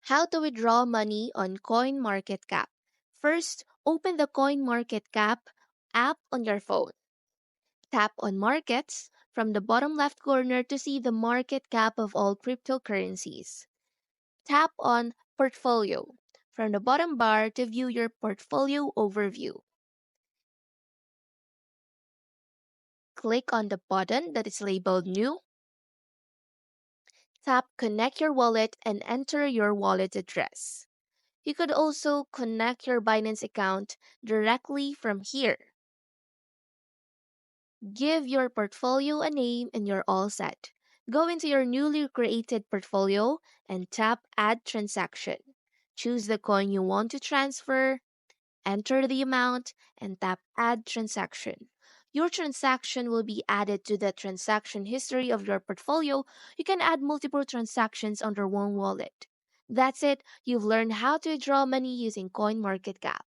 How to withdraw money on Coinmarketcap. First, open the Coinmarketcap app on your phone. Tap on Markets from the bottom left corner to see the market cap of all cryptocurrencies. Tap on Portfolio from the bottom bar to view your portfolio overview. Click on the button that is labeled New. Tap Connect Your Wallet and enter your wallet address. You could also connect your Binance account directly from here. Give your portfolio a name and you're all set. Go into your newly created portfolio and tap Add Transaction. Choose the coin you want to transfer, enter the amount, and tap Add Transaction. Your transaction will be added to the transaction history of your portfolio. You can add multiple transactions under one wallet. That's it. You've learned how to withdraw money using CoinMarketCap.